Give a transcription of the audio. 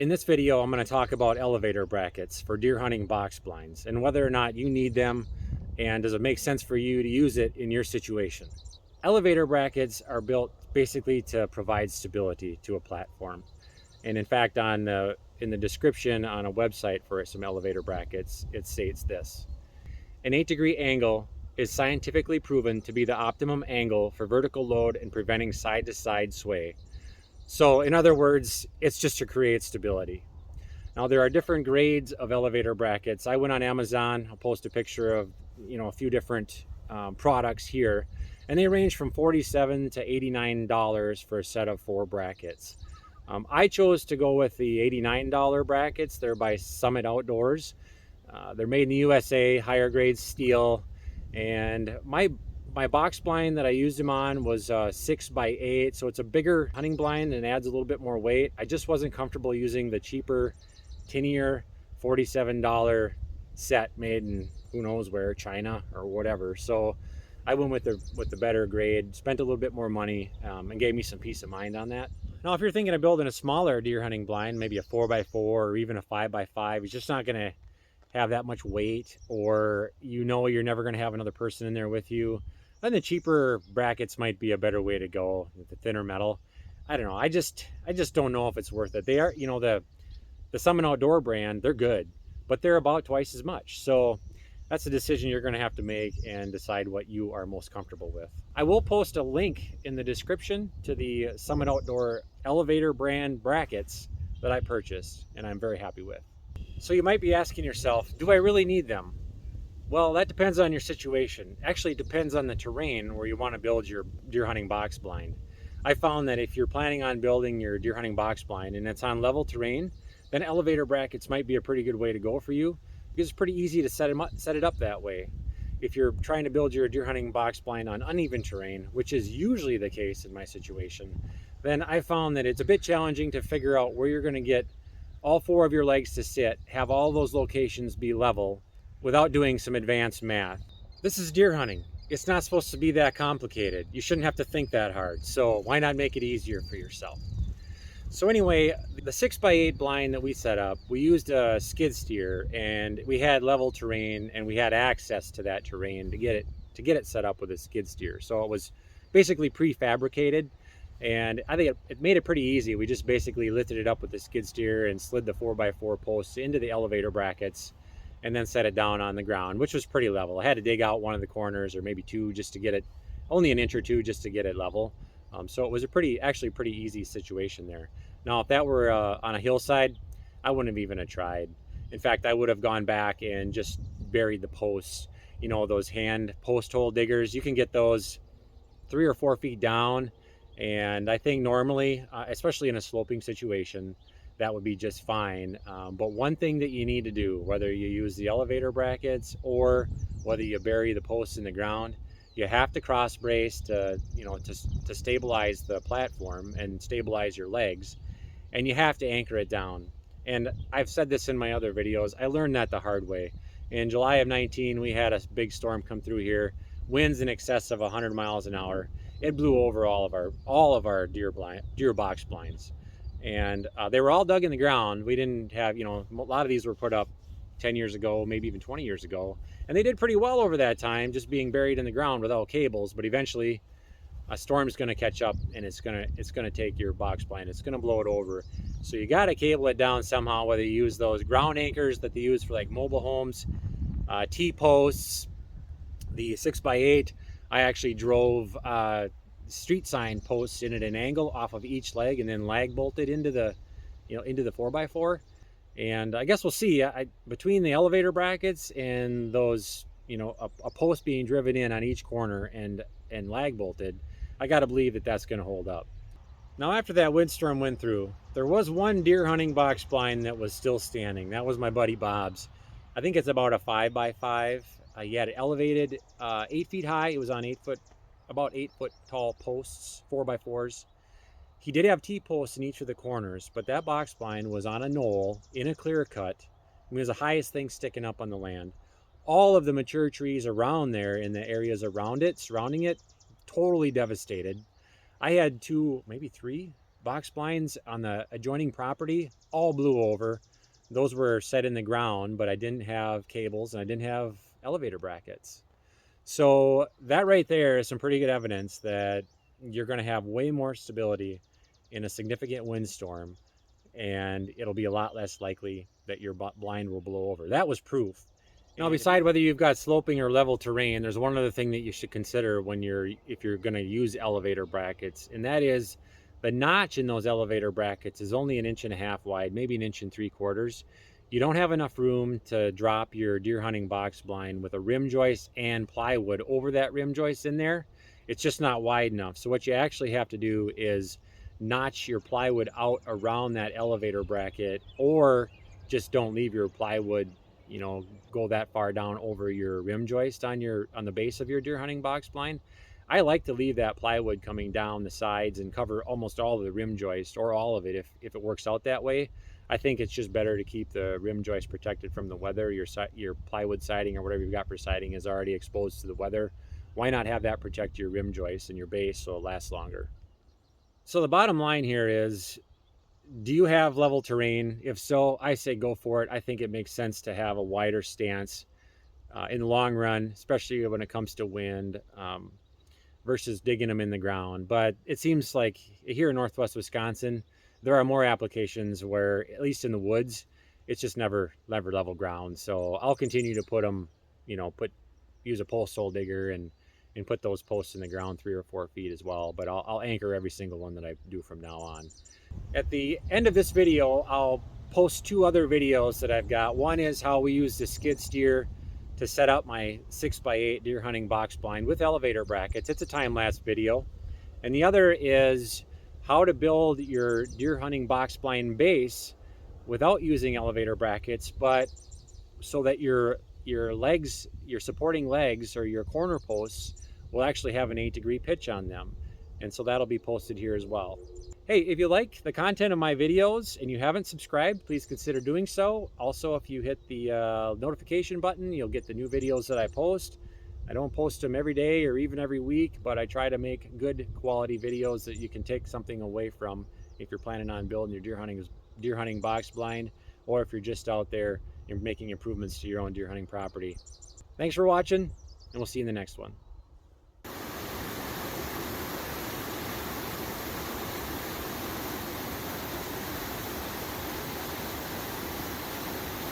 In this video, I'm going to talk about elevator brackets for deer hunting box blinds and whether or not you need them and does it make sense for you to use it in your situation. Elevator brackets are built basically to provide stability to a platform. And in fact, in the description on a website for some elevator brackets, it states this: an 8-degree angle is scientifically proven to be the optimum angle for vertical load and preventing side-to-side sway. So in other words, it's just to create stability. Now there are different grades of elevator brackets. I went on Amazon. I'll post a picture of a few different products here, and they range from $47 to $89 for a set of 4 brackets. I chose to go with the $89 brackets. They're by Summit Outdoors. They're made in the USA, higher grade steel, and my box blind that I used them on was 6x8, so it's a bigger hunting blind and adds a little bit more weight. I just wasn't comfortable using the cheaper, tinier $47 set made in who knows where, China or whatever. So I went with the better grade, spent a little bit more money, and gave me some peace of mind on that. Now, if you're thinking of building a smaller deer hunting blind, maybe a 4x4 or even a 5x5, it's just not going to have that much weight, or you're never going to have another person in there with you, then the cheaper brackets might be a better way to go with the thinner metal. I don't know. I just don't know if it's worth it. They are, the Summit Outdoor brand, they're good, but they're about twice as much. So that's a decision you're going to have to make and decide what you are most comfortable with. I will post a link in the description to the Summit Outdoor elevator brand brackets that I purchased and I'm very happy with. So you might be asking yourself, do I really need them? Well, that depends on your situation. Actually, it depends on the terrain where you want to build your deer hunting box blind. I found that if you're planning on building your deer hunting box blind and it's on level terrain, then elevator brackets might be a pretty good way to go for you because it's pretty easy to set it up that way. If you're trying to build your deer hunting box blind on uneven terrain, which is usually the case in my situation, then I found that it's a bit challenging to figure out where you're going to get all 4 of your legs to sit, have all those locations be level without doing some advanced math. This is deer hunting. It's not supposed to be that complicated. You shouldn't have to think that hard. So why not make it easier for yourself? So anyway, the 6x8 blind that we set up, we used a skid steer and we had level terrain and we had access to that terrain to get it set up with a skid steer. So it was basically prefabricated. And I think it made it pretty easy. We just basically lifted it up with the skid steer and slid the 4x4 posts into the elevator brackets and then set it down on the ground, which was pretty level. I had to dig out one of the corners or maybe 2 just to get it, only an inch or 2 just to get it level. So it was actually pretty easy situation there. Now, if that were on a hillside, I wouldn't have even tried. In fact, I would have gone back and just buried the posts. Those hand post hole diggers, you can get those 3 or 4 feet down. And I think normally, especially in a sloping situation, that would be just fine. But one thing that you need to do, whether you use the elevator brackets or whether you bury the posts in the ground, you have to cross brace to stabilize the platform and stabilize your legs, and you have to anchor it down. And I've said this in my other videos. I learned that the hard way. In July of 19, we had a big storm come through here, winds in excess of 100 miles an hour. It blew over all of our deer box blinds, and they were all dug in the ground. We didn't have, a lot of these were put up 10 years ago, maybe even 20 years ago, and they did pretty well over that time, just being buried in the ground without cables. But eventually, a storm's going to catch up, and it's going to take your box blind. It's going to blow it over. So you got to cable it down somehow. Whether you use those ground anchors that they use for like mobile homes, T-posts, the 6x8. I actually drove street sign posts in at an angle off of each leg and then lag bolted into the 4x4. And I guess we'll see. Between the elevator brackets and those, a post being driven in on each corner and lag bolted, I got to believe that that's going to hold up. Now, after that windstorm went through, there was one deer hunting box blind that was still standing. That was my buddy Bob's. I think it's about a 5x5. He had it elevated 8 feet high. It was on about 8 foot tall posts, 4x4s. He did have T-posts in each of the corners, but that box blind was on a knoll in a clear cut. It was the highest thing sticking up on the land. All of the mature trees around there in the areas around it, surrounding it, totally devastated. I had 2, maybe 3 box blinds on the adjoining property all blew over. Those were set in the ground, but I didn't have cables and I didn't have elevator brackets. So that right there is some pretty good evidence that you're going to have way more stability in a significant windstorm, and it'll be a lot less likely that your blind will blow over. That was proof. Now, beside whether you've got sloping or level terrain, there's one other thing that you should consider if you're going to use elevator brackets, and that is the notch in those elevator brackets is only 1.5 inches wide, maybe 1.75 inches. You don't have enough room to drop your deer hunting box blind with a rim joist and plywood over that rim joist in there. It's just not wide enough. So what you actually have to do is notch your plywood out around that elevator bracket, or just don't leave your plywood, go that far down over your rim joist on the base of your deer hunting box blind. I like to leave that plywood coming down the sides and cover almost all of the rim joist, or all of it if it works out that way. I think it's just better to keep the rim joist protected from the weather. Your plywood siding or whatever you've got for siding is already exposed to the weather. Why not have that protect your rim joist and your base so it lasts longer? So the bottom line here is, do you have level terrain? If so, I say go for it. I think it makes sense to have a wider stance in the long run, especially when it comes to wind, versus digging them in the ground. But it seems like here in Northwest Wisconsin, there are more applications where, at least in the woods, it's just never level ground. So I'll continue to put them, use a post hole digger and put those posts in the ground 3 or 4 feet as well. But I'll anchor every single one that I do from now on. At the end of this video, I'll post 2 other videos that I've got. One is how we use the skid steer to set up my 6x8 deer hunting box blind with elevator brackets. It's a time-lapse video. And the other is how to build your deer hunting box blind base without using elevator brackets, but so that your legs, your supporting legs or your corner posts will actually have an 8-degree pitch on them. And so that'll be posted here as well. Hey, if you like the content of my videos and you haven't subscribed, please consider doing so. Also, if you hit the notification button, you'll get the new videos that I post. I don't post them every day or even every week, but I try to make good quality videos that you can take something away from if you're planning on building your deer hunting box blind, or if you're just out there and making improvements to your own deer hunting property. Thanks for watching, and we'll see you in the next one.